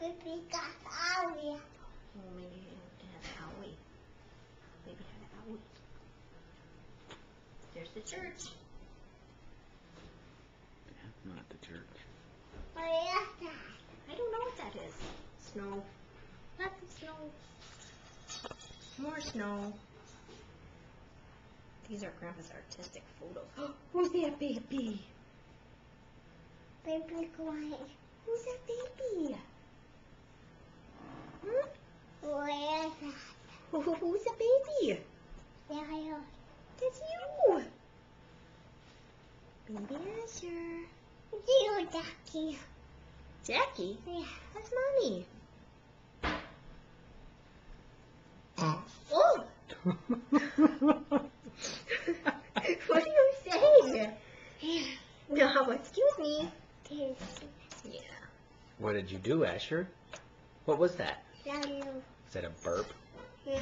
Baby got owie. Oh, maybe it has owie. Maybe it had owie. There's the church. Not the church. What is that? I don't know what that is. Snow. Lots of snow. More snow. These are Grandpa's artistic photos. Who's that baby? Baby crying. Who's that baby? Hmm? What is that? Who's the baby? There. That's you. Baby Asher. You, Ducky. Jackie? Yeah. That's Mommy. Oh! What are you saying? No, excuse me. Yeah. What did you do, Asher? What was that? Yellow. Is that a burp? Yeah.